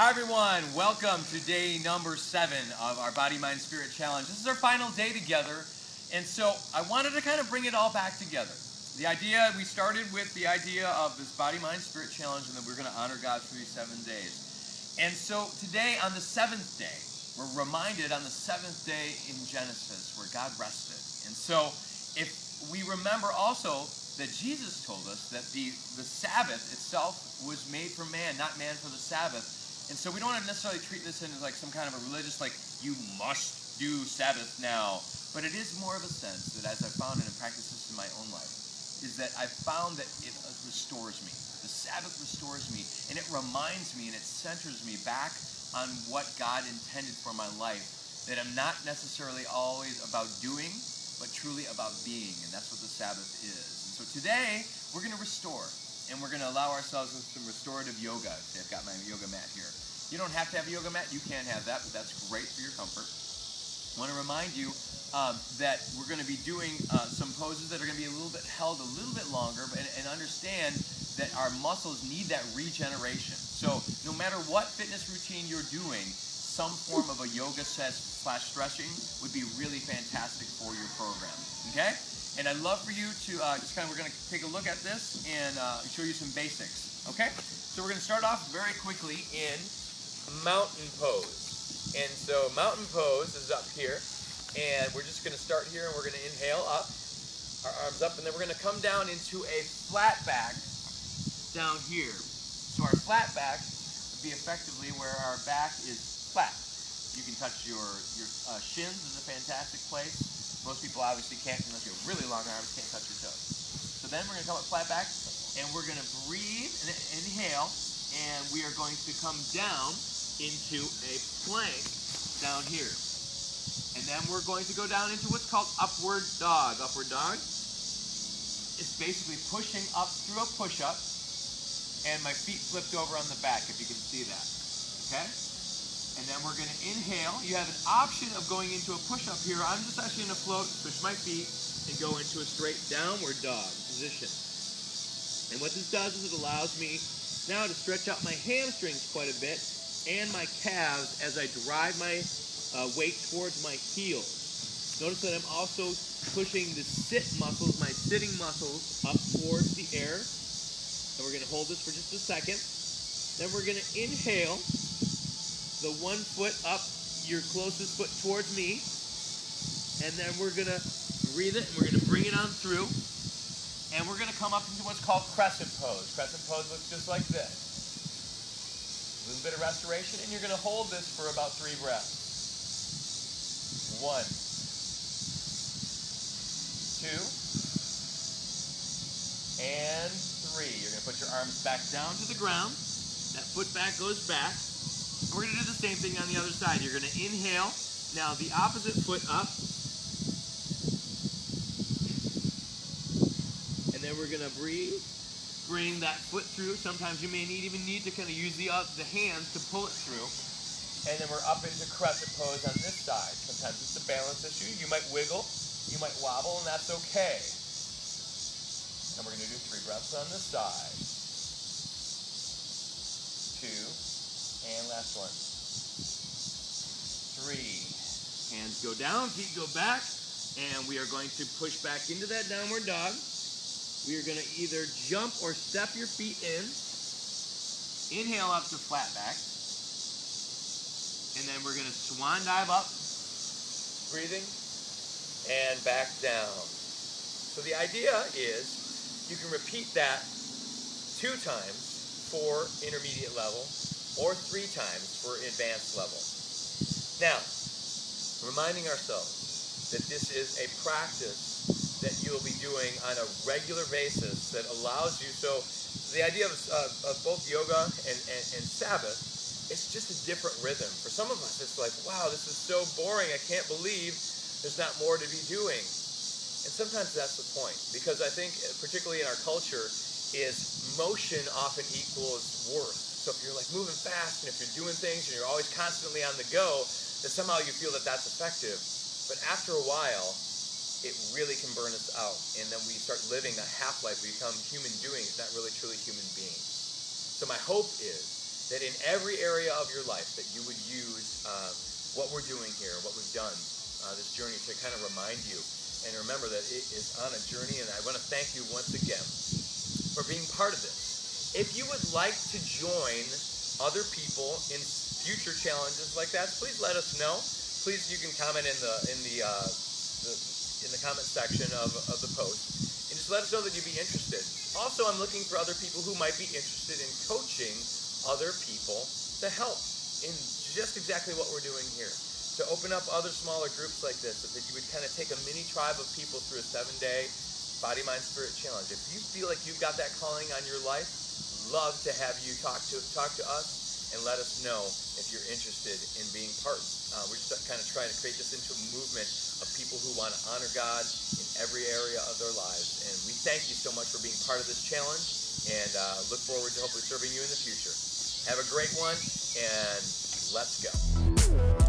Hi everyone, welcome to day number 7 of our Body, Mind, Spirit Challenge. This is our final day together, and so I wanted to kind of bring it all back together. The idea, we started with the idea of this Body, Mind, Spirit Challenge, and that we're going to honor God for these 7 days. And so today, on the 7th day, we're reminded on the 7th day in Genesis where God rested. And so if we remember also that Jesus told us that the Sabbath itself was made for man, not man for the Sabbath. And so we don't want to necessarily treat this in as like some kind of a religious, like, you must do Sabbath now. But it is more of a sense that as I found and practiced this in my own life, is that I found that it restores me. The Sabbath restores me, and it reminds me and it centers me back on what God intended for my life. That I'm not necessarily always about doing, but truly about being. And that's what the Sabbath is. And so today, we're going to restore. And we're going to allow ourselves some restorative yoga. See, I've got my yoga mat here. You don't have to have a yoga mat. You can have that, but that's great for your comfort. I want to remind you that we're going to be doing some poses that are going to be held a little bit longer, and understand that our muscles need that regeneration. So no matter what fitness routine you're doing, some form of a yoga /stretching would be really fantastic for your program. Okay? And I'd love for you to we're going to take a look at this and show you some basics, okay? So we're going to start off very quickly in mountain pose. And so mountain pose is up here, and we're just going to start here, and we're going to inhale up, our arms up, and then we're going to come down into a flat back down here. So our flat back would be effectively where our back is flat. You can touch your shins is a fantastic place. Most people obviously can't, unless you have really long arms, can't touch your toes. So then we're going to come up flat back, and we're going to breathe and inhale, and we are going to come down into a plank down here. And then we're going to go down into what's called upward dog. Upward dog is basically pushing up through a push-up, and my feet flipped over on the back, if you can see that. Okay? And then we're going to inhale. You have an option of going into a push-up here. I'm just actually going to float, push my feet, and go into a straight downward dog position. And what this does is it allows me now to stretch out my hamstrings quite a bit and my calves as I drive my weight towards my heels. Notice that I'm also pushing the sit muscles, my sitting muscles, up towards the air. And we're going to hold this for just a second. Then we're going to inhale. The one foot up, your closest foot towards me, and then we're going to breathe it, and we're going to bring it on through, and we're going to come up into what's called Crescent Pose. Crescent Pose looks just like this. A little bit of restoration, and you're going to hold this for about 3 breaths. 1, 2, and 3. You're going to put your arms back down to the ground. That foot back goes back. We're going to do the same thing on the other side. You're going to inhale. Now the opposite foot up. And then we're going to breathe. Bring that foot through. Sometimes you may even need to kind of use the hands to pull it through. And then we're up into Crescent Pose on this side. Sometimes it's a balance issue. You might wiggle. You might wobble, and that's okay. And we're going to do 3 breaths on this side. 2. And last one. 3. Hands go down, feet go back, and we are going to push back into that downward dog. We are going to either jump or step your feet in. Inhale up to flat back. And then we're going to swan dive up, breathing, and back down. So the idea is you can repeat that 2 times for intermediate level, or 3 times for advanced level. Now, reminding ourselves that this is a practice that you'll be doing on a regular basis that allows you, so the idea of both yoga and Sabbath, it's just a different rhythm. For some of us, it's like, wow, this is so boring, I can't believe there's not more to be doing. And sometimes that's the point, because I think, particularly in our culture, is motion often equals worth. So if you're like moving fast, and if you're doing things, and you're always constantly on the go, then somehow you feel that that's effective. But after a while, it really can burn us out. And then we start living a half-life. We become human doings, not really truly human beings. So my hope is that in every area of your life that you would use what we're doing here, what we've done, this journey to kind of remind you and remember that it is on a journey. And I want to thank you once again for being part of this. If you would like to join other people in future challenges like that, please let us know. Please, you can comment in the comment section of the post, and just let us know that you'd be interested. Also, I'm looking for other people who might be interested in coaching other people to help in just exactly what we're doing here. To open up other smaller groups like this, so that you would kind of take a mini tribe of people through a 7-day Body, Mind, Spirit challenge. If you feel like you've got that calling on your life, love to have you talk to us and let us know if you're interested in being part. We're just kind of trying to create this into a movement of people who want to honor God in every area of their lives. And we thank you so much for being part of this challenge, and look forward to hopefully serving you in the future. Have a great one, and let's go.